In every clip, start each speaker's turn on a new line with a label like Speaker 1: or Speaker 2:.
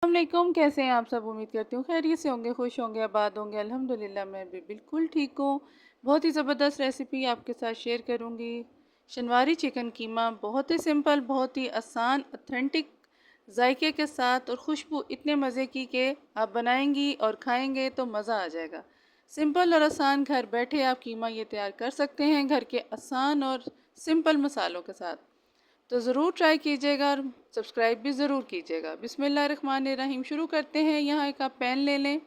Speaker 1: अस्सलामुअलैकुम, कैसे हैं आप सब। उम्मीद करती हूँ खैरियत से होंगे, खुश होंगे, आबाद होंगे। अल्हम्दुलिल्लाह मैं भी बिल्कुल ठीक हूँ। बहुत ही ज़बरदस्त रेसिपी आपके साथ शेयर करूँगी। शनवारी चिकन कीमा बहुत ही सिंपल, बहुत ही आसान, ऑथेंटिक जायके के साथ और खुशबू इतने मज़े की कि आप बनाएंगी और खाएंगे तो मज़ा आ जाएगा। सिंपल और आसान घर बैठे आप कीमा ये तैयार कर सकते हैं घर के आसान और सिंपल मसालों के साथ। तो ज़रूर ट्राई कीजिएगा और सब्सक्राइब भी ज़रूर कीजिएगा। बिस्मिल्लाहिर्रहमानिर्रहीम। शुरू करते हैं। यहाँ एक आप पैन ले लें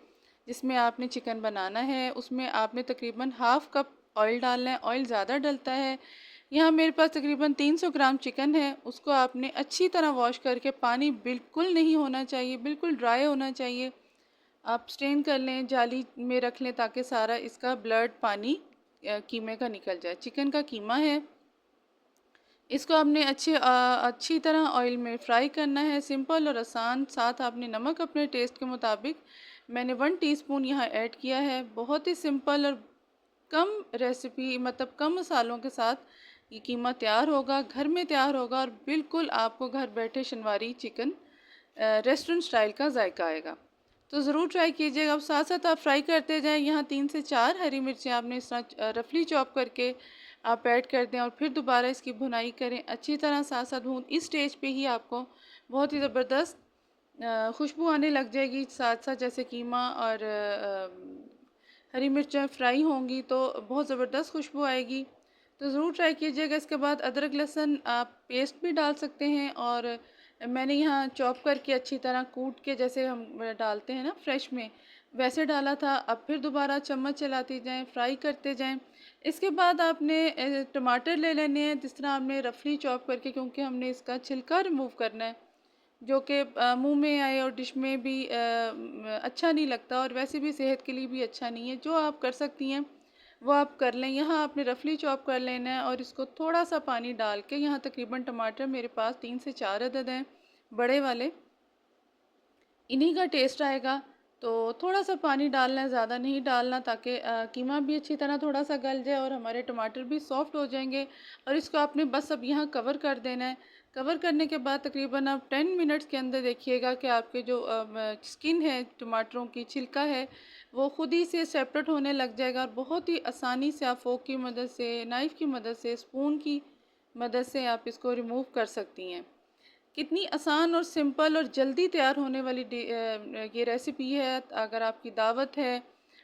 Speaker 1: जिसमें आपने चिकन बनाना है। उसमें आपने तकरीबन हाफ़ कप ऑयल डालना है। ऑयल ज़्यादा डलता है। यहाँ मेरे पास तकरीबन 300 ग्राम चिकन है। उसको आपने अच्छी तरह वॉश करके, पानी बिल्कुल नहीं होना चाहिए, बिल्कुल ड्राई होना चाहिए। आप स्ट्रेन कर लें, जाली में रख लें ताकि सारा इसका ब्लड पानी कीमे का निकल जाए। चिकन का कीमा है, इसको आपने अच्छी तरह ऑयल में फ्राई करना है। सिंपल और आसान। साथ आपने नमक अपने टेस्ट के मुताबिक, मैंने 1 टीस्पून यहाँ ऐड किया है। बहुत ही सिंपल और कम रेसिपी, मतलब कम मसालों के साथ ये कीमा तैयार होगा, घर में तैयार होगा और बिल्कुल आपको घर बैठे शनवारी चिकन रेस्टोरेंट स्टाइल का जायका आएगा। तो ज़रूर ट्राई कीजिएगा। अब साथ साथ आप फ्राई करते जाएं। यहाँ 3 से 4 हरी मिर्चें आपने इस तरह रफली चॉप करके आप ऐड कर दें और फिर दोबारा इसकी भुनाई करें अच्छी तरह। साथ साथ भून, इस स्टेज पे ही आपको बहुत ही ज़बरदस्त खुशबू आने लग जाएगी। साथ साथ जैसे कीमा और हरी मिर्चें फ्राई होंगी तो बहुत ज़बरदस्त खुशबू आएगी। तो ज़रूर ट्राई कीजिएगा। इसके बाद अदरक लहसुन आप पेस्ट भी डाल सकते हैं और मैंने यहाँ चॉप करके अच्छी तरह कूट के, जैसे हम डालते हैं ना फ्रेश में, वैसे डाला था। अब फिर दोबारा चम्मच चलाती जाएं, फ्राई करते जाएं। इसके बाद आपने टमाटर ले लेने हैं जिस तरह आपने रफली चॉप करके, क्योंकि हमने इसका छिलका रिमूव करना है जो कि मुंह में आए और डिश में भी अच्छा नहीं लगता और वैसे भी सेहत के लिए भी अच्छा नहीं है। जो आप कर सकती हैं वो आप कर लें। यहाँ आपने रफली चॉप कर लेना है और इसको थोड़ा सा पानी डाल के, यहाँ तकरीबन टमाटर मेरे पास 3 से 4 अदद हैं बड़े वाले, इन्हीं का टेस्ट आएगा। तो थोड़ा सा पानी डालना है, ज़्यादा नहीं डालना, ताकि कीमा भी अच्छी तरह थोड़ा सा गल जाए और हमारे टमाटर भी सॉफ्ट हो जाएंगे। और इसको आपने बस अब यहाँ कवर कर देना है। कवर करने के बाद तकरीबन आप 10 मिनट्स के अंदर देखिएगा कि आपके जो स्किन है, टमाटरों की छिलका है, वो खुद ही से सेपरेट होने लग जाएगा और बहुत ही आसानी से आप फोक की मदद से, नाइफ़ की मदद से, स्पून की मदद से आप इसको रिमूव कर सकती हैं। कितनी आसान और सिंपल और जल्दी तैयार होने वाली ये रेसिपी है। अगर आपकी दावत है,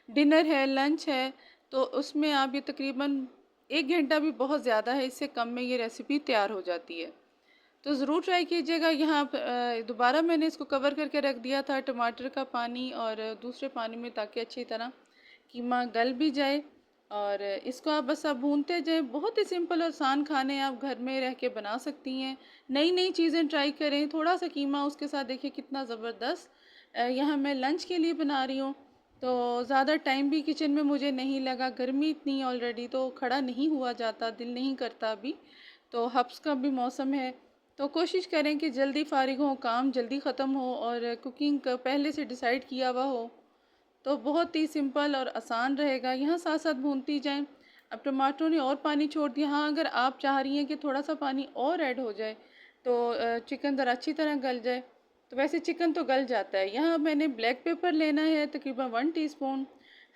Speaker 1: डिनर है, लंच है, तो उसमें आप ये तकरीबन 1 घंटा भी बहुत ज़्यादा है, इससे कम में ये रेसिपी तैयार हो जाती है। तो ज़रूर ट्राई कीजिएगा। यहाँ दोबारा मैंने इसको कवर करके रख दिया था टमाटर का पानी और दूसरे पानी में, ताकि अच्छी तरह कीमा गल भी जाए। और इसको आप बस आप भूनते जाएं। बहुत ही सिंपल और आसान खाने आप घर में रह के बना सकती हैं। नई नई चीज़ें ट्राई करें। थोड़ा सा कीमा उसके साथ, देखिए कितना ज़बरदस्त। यहाँ मैं लंच के लिए बना रही हूँ तो ज़्यादा टाइम भी किचन में मुझे नहीं लगा। गर्मी इतनी ऑलरेडी, तो खड़ा नहीं हुआ जाता, दिल नहीं करता अभी। तो हब्स का भी मौसम है, तो कोशिश करें कि जल्दी फारिग हो, काम जल्दी ख़त्म हो और कुकिंग का पहले से डिसाइड किया हुआ हो, तो बहुत ही सिंपल और आसान रहेगा। यहाँ साथ साथ भूनती जाएं। अब टमाटरों ने और पानी छोड़ दिया। हाँ, अगर आप चाह रही हैं कि थोड़ा सा पानी और ऐड हो जाए तो चिकन ज़रा अच्छी तरह गल जाए, तो वैसे चिकन तो गल जाता है। यहाँ मैंने ब्लैक पेपर लेना है तकरीबन 1 टीस्पून,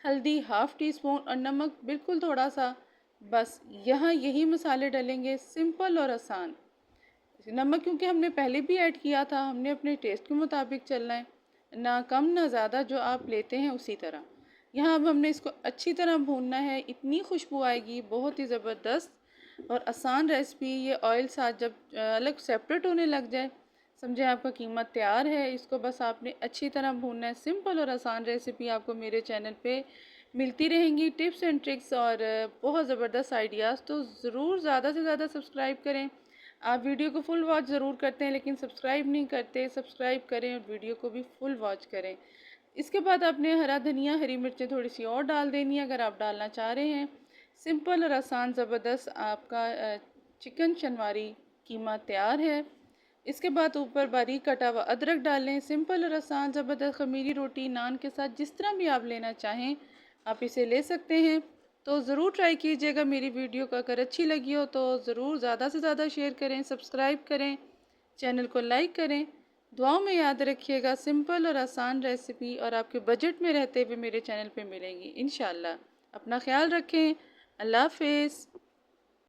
Speaker 1: हल्दी हाफ़ टी स्पून और नमक बिल्कुल थोड़ा सा। बस यहाँ यही मसाले डलेंगे, सिंपल और आसान। नमक क्योंकि हमने पहले भी ऐड किया था, हमने अपने टेस्ट के मुताबिक चलना है, ना कम ना ज़्यादा, जो आप लेते हैं उसी तरह। यहाँ अब हमने इसको अच्छी तरह भूनना है। इतनी खुशबू आएगी, बहुत ही ज़बरदस्त और आसान रेसिपी। ये ऑयल साथ जब अलग सेपरेट होने लग जाए, समझे आपका कीमा तैयार है। इसको बस आपने अच्छी तरह भूनना है। सिंपल और आसान रेसिपी आपको मेरे चैनल पे मिलती रहेंगी, टिप्स एंड ट्रिक्स और बहुत ज़बरदस्त आइडियाज़। तो ज़रूर ज़्यादा से ज़्यादा सब्सक्राइब करें। आप वीडियो को फुल वॉच ज़रूर करते हैं लेकिन सब्सक्राइब नहीं करते। सब्सक्राइब करें और वीडियो को भी फुल वॉच करें। इसके बाद आपने हरा धनिया, हरी मिर्चें थोड़ी सी और डाल देनी है अगर आप डालना चाह रहे हैं। सिंपल और आसान ज़बरदस्त आपका चिकन शनवारी कीमा तैयार है। इसके बाद ऊपर बारीक कटा हुआ अदरक डालें। सिंपल और आसान ज़बरदस्त खमीरी रोटी, नान के साथ, जिस तरह भी आप लेना चाहें आप इसे ले सकते हैं। तो ज़रूर ट्राई कीजिएगा। मेरी वीडियो को अगर अच्छी लगी हो तो ज़रूर ज़्यादा से ज़्यादा शेयर करें, सब्सक्राइब करें, चैनल को लाइक करें। दुआओं में याद रखिएगा। सिंपल और आसान रेसिपी और आपके बजट में रहते हुए मेरे चैनल पे मिलेंगी इंशाल्लाह। अपना ख्याल रखें। अल्लाह हाफिज़।